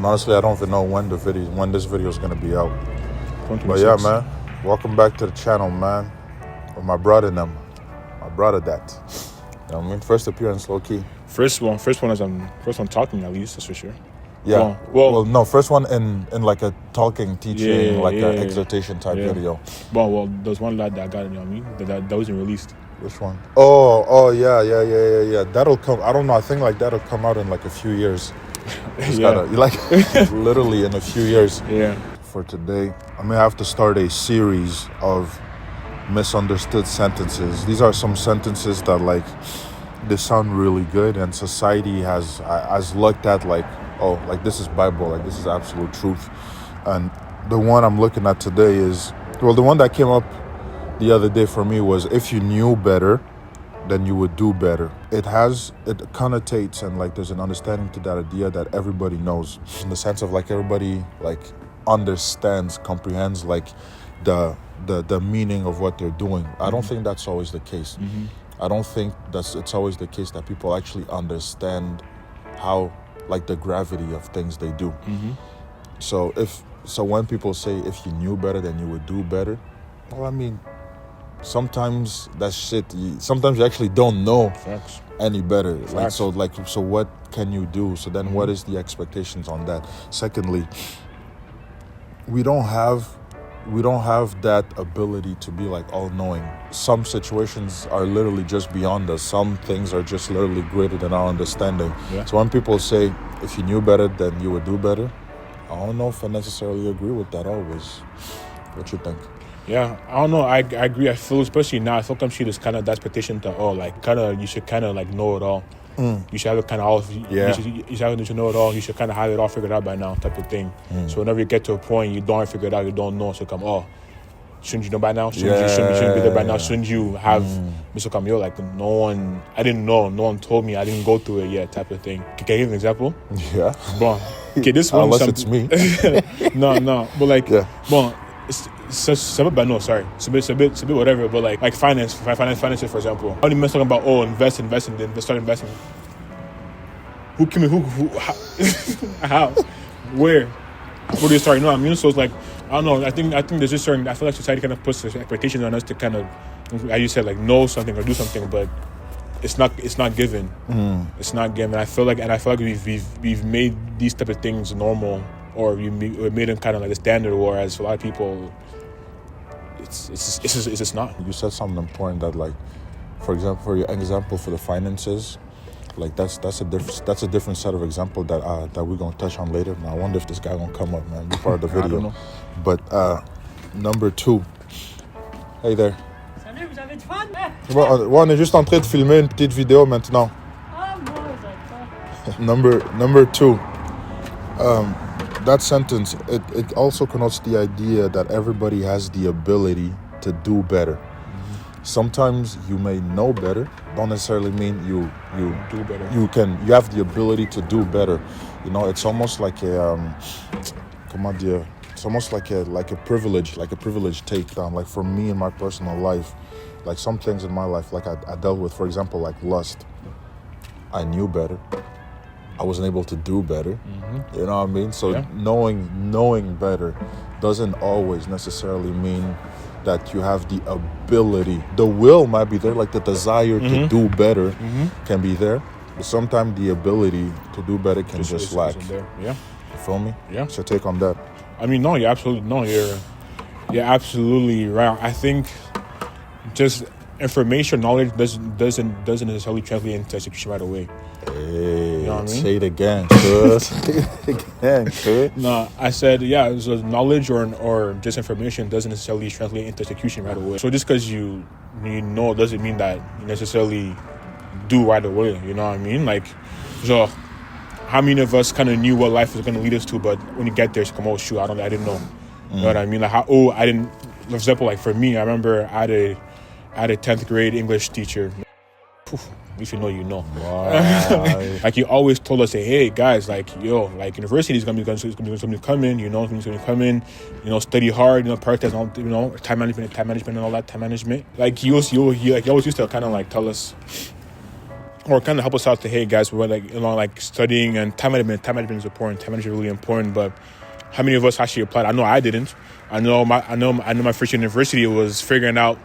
And honestly, I don't even know when this video is gonna be out. 2026. But yeah, man, welcome back to the channel, man. With my brother that. You know what I mean? First appearance, low key. First one talking at least, that's for sure. Yeah. Well, no, first one in like a talking, teaching, an exhortation type video. Well, there's one lad that got it, you know what I mean? That wasn't released. Which one? Oh, yeah. That'll come. I don't know. I think like that'll come out in like a few years. Literally in a few years. Yeah. For today, I may have to start a series of misunderstood sentences. These are some sentences that like they sound really good, and society has looked at like, oh, like this is Bible, like this is absolute truth. And the one I'm looking at today is, well, the one that came up the other day for me was, if you knew better, then you would do better. It connotates, and like there's an understanding to that idea that everybody knows, in the sense of like everybody like understands, comprehends like the meaning of what they're doing. I don't think that's always the case. I don't think it's always the case that people actually understand how like the gravity of things they do. So when people say if you knew better then you would do better, well, I mean, sometimes that shit. Sometimes you actually don't know any better. Facts. So what can you do? So then, what is the expectations on that? Secondly, we don't have that ability to be like all-knowing. Some situations are literally just beyond us. Some things are just literally greater than our understanding. Yeah. So when people say if you knew better then you would do better, I don't know if I necessarily agree with that always. What you think? Yeah, I don't know. I agree. I feel, especially now, I feel like there's kind of that expectation that, you should kind of like know it all. You should have it kind of all. You should know it all. You should kind of have it all figured out by now, type of thing. So whenever you get to a point you don't figure it out, you don't know, so come, shouldn't you know by now? Shouldn't you be there by now? Shouldn't you have Mr. Camille? Like, I didn't know. No one told me. I didn't go through it yet, type of thing. Can I give an example? Yeah. Bon. Okay, this one. Unless it's me. No. But like, bon. It's a bit whatever, but like finances, for example. How many men talking about invest, then start investing? Who came in? Who how? Where do you start? You know what I mean? So it's like, I don't know. I think there's just certain. I feel like society kind of puts expectations on us to kind of, as you said, like know something or do something, but it's not given. It's not given. I feel like we've made these type of things normal, or we made them kind of like a standard. Whereas for a lot of people, it's just not. You said something important that, like, for example, for your example for the finances, like that's a different set of example that we're gonna touch on later. Now I wonder if this guy gonna come up, man, be part of the video. I don't know. But number 2. Hey there. Salut, vous avez du fun? On est juste en train de filmer une petite vidéo maintenant. Ah, moi, j'adore. Number 2. That sentence, it also connotes the idea that everybody has the ability to do better. Sometimes you may know better, don't necessarily mean you do better. You have the ability to do better. You know, it's almost like it's almost like a privilege takedown. Like for me in my personal life, like some things in my life, like I dealt with, for example, like lust. I knew better. I wasn't able to do better. You know what I mean? So knowing better doesn't always necessarily mean that you have the ability. The will might be there, like the desire to do better can be there, but sometimes the ability to do better can just lack. Yeah. You feel me? Yeah. What's your take on that? I mean, you're absolutely right. I think just information, knowledge doesn't necessarily translate into execution right away. Hey, you know what I mean? Say it again, cuz. Say it again, cuz. No, I said, so knowledge or just information doesn't necessarily translate into execution right away. So just because you know doesn't mean that you necessarily do right away. You know what I mean? Like, so how many of us kind of knew what life was going to lead us to, but when you get there, it's come, oh shoot, I didn't know. You know what I mean? Like, I didn't. For example, like for me, I remember I had a 10th grade English teacher. If you know, you know. Wow. Like he always told us, hey guys, like university is gonna come in, study hard, prioritize all, time management and all that, time management. Like he always used to kind of like tell us, or kind of help us out to, hey guys, we're like, like studying and time management is important. Time management is really important, but how many of us actually applied? I know I didn't. I know my first year university was figuring out,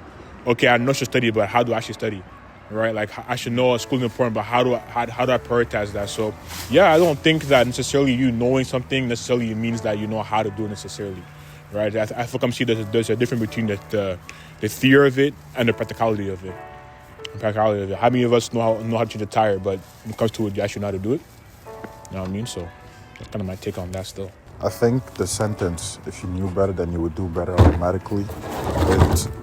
okay, I know I should study, but how do I actually study? Right? Like, I should know school is important, but how do I prioritize that? So yeah, I don't think that necessarily you knowing something necessarily means that you know how to do it necessarily. Right? I feel see there's a difference between the theory of it and the practicality of it. How many of us know how to change a tire, but when it comes to it, you actually know how to do it? You know what I mean? So that's kind of my take on that still. I think the sentence, if you knew better, then you would do better automatically,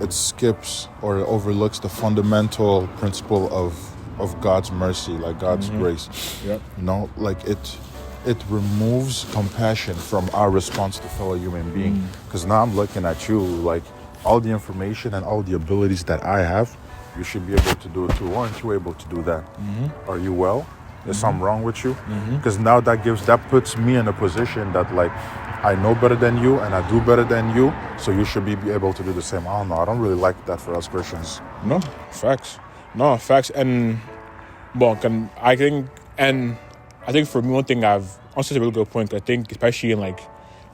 it skips or overlooks the fundamental principle of God's mercy, like God's grace. Yep. You know, like it removes compassion from our response to fellow human being. Because now I'm looking at you, like all the information and all the abilities that I have, you should be able to do it too. Why aren't you able to do that? Are you well? Is something wrong with you? Because now that puts me in a position that, like, I know better than you and I do better than you, so you should be able to do the same. I don't know. I don't really like that for us Christians. No, facts. And I think for me, one thing I've also a really good point. I think especially in like,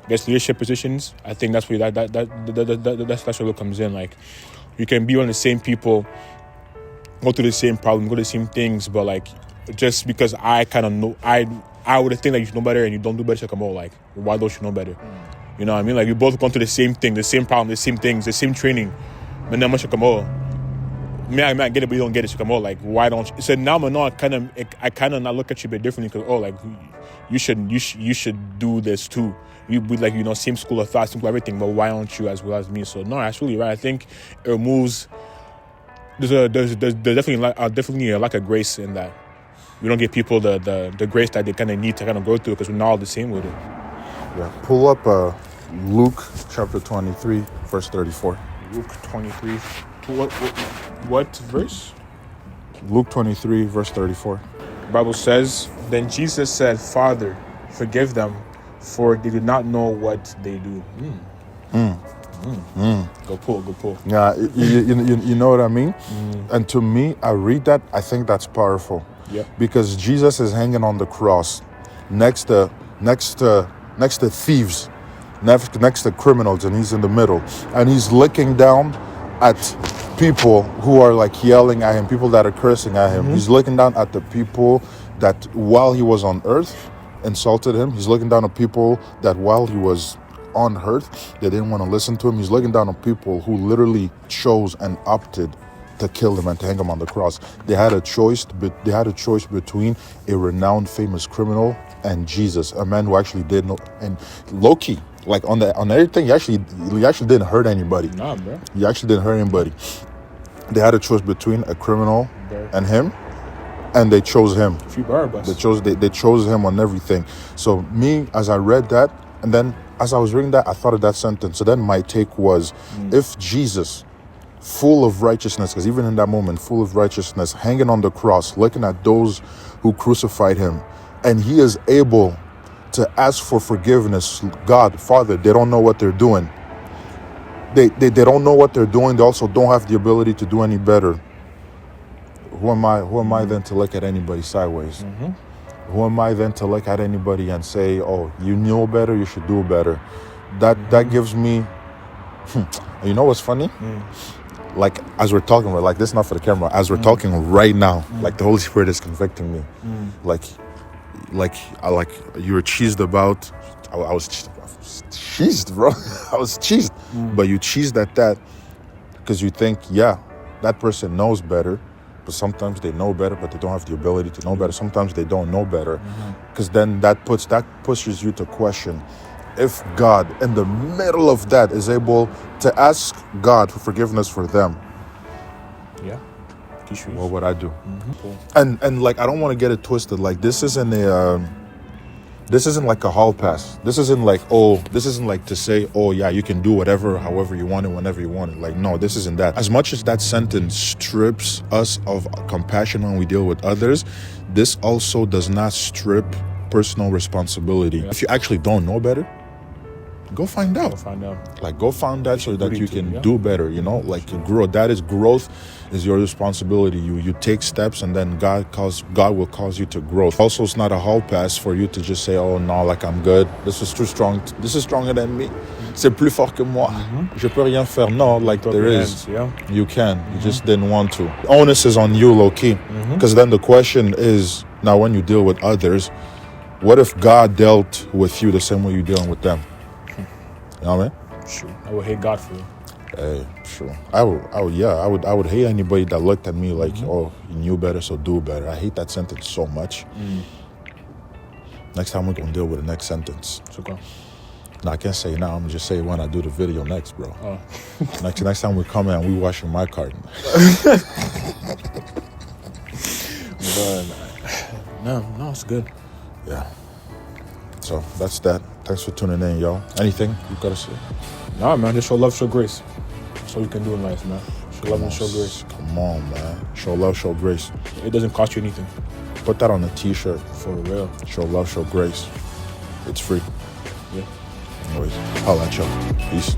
I guess, leadership positions, I think that's where that's where it comes in. Like, you can be one of the same people, go through the same problem, go through the same things, but like, just because I kind of know, I would think that you should know better and you don't do better, so come on, like, why don't you know better? You know what I mean? Like, we both gone through the same thing, the same problem, the same things, the same training. But now much come on. I might get it, but you don't get it, so come on, like, why don't you? So now I kind of not look at you a bit differently, because like, you should do this too. We like, same school of thought, same school of everything, but why aren't you as well as me? So no, that's really right. I think it removes. There's definitely a lack of grace in that. We don't give people the grace that they kind of need to kind of go through, because we're not all the same with it. Yeah. Pull up Luke chapter 23, verse 34. Luke 23. What verse? Luke 23, verse 34. The Bible says, then Jesus said, Father, forgive them, for they do not know what they do. Go pull. Yeah, you know what I mean? And to me, I read that, I think that's powerful. Yeah. Because Jesus is hanging on the cross next to thieves, next to criminals, and he's in the middle. And he's looking down at people who are like yelling at him, people that are cursing at him. He's looking down at the people that while he was on earth insulted him. He's looking down at people that while he was on earth, they didn't want to listen to him. He's looking down on people who literally chose and opted to kill him and to hang him on the cross. They had a choice between a renowned famous criminal and Jesus, a man who actually did no, and low-key, like on everything, he actually didn't hurt anybody. Nah, bro. He actually didn't hurt anybody. They had a choice between a criminal and him, and they chose him. They chose him on everything. So me, as I read that, and then as I was reading that, I thought of that sentence. So then my take was, if Jesus, full of righteousness, because even in that moment, full of righteousness, hanging on the cross, looking at those who crucified him, and he is able to ask for forgiveness. God, Father, they don't know what they're doing. They don't know what they're doing. They also don't have the ability to do any better. Who am I then to look at anybody sideways? Who am I then to look at anybody and say, oh, you know better, you should do better? That gives me, you know what's funny? Like, as we're talking, like, this is not for the camera, as we're talking right now, like, the Holy Spirit is convicting me. Like you were cheesed about, I was cheesed, bro. I was cheesed. But you cheesed at that because you think, yeah, that person knows better, but sometimes they know better, but they don't have the ability to know better. Sometimes they don't know better, because then that pushes you to question if God, in the middle of that, is able to ask God for forgiveness for them. Yeah. What would I do? Cool. And like, I don't want to get it twisted. Like, this isn't like a hall pass. This isn't like to say, oh yeah, you can do whatever, however you want it, whenever you want it. Like, no, this isn't that. As much as that sentence strips us of compassion when we deal with others, this also does not strip personal responsibility. If you actually don't know better, go find out. Go find that so that you can do better, you know, like grow. That is growth is your responsibility. You take steps, and then God will cause you to grow. Also, it's not a hall pass for you to just say, oh no, like I'm good. This is too strong. This is stronger than me. C'est plus fort que moi. Je peux rien faire. No, like there is. You can. You just didn't want to. The onus is on you, low key. Because then the question is, now when you deal with others, what if God dealt with you the same way you're dealing with them? You know what I mean? Sure. I would hate God for you. Hey, sure. I would hate anybody that looked at me like, oh, you knew better, so do better. I hate that sentence so much. Next time we're gonna deal with the next sentence. It's okay. No, I can't say now. I'm just say when I do the video next, bro. Oh. next time we come in, we washing my car. But no, it's good. Yeah. So that's that. Thanks for tuning in, yo. Anything you gotta say? Nah, man. Just show love, show grace. That's all you can do in life, man. Show love and show grace. Come on, man. Show love, show grace. It doesn't cost you anything. Put that on a t-shirt. For real. Show love, show grace. It's free. Yeah. Anyways, holla at y'all. Peace.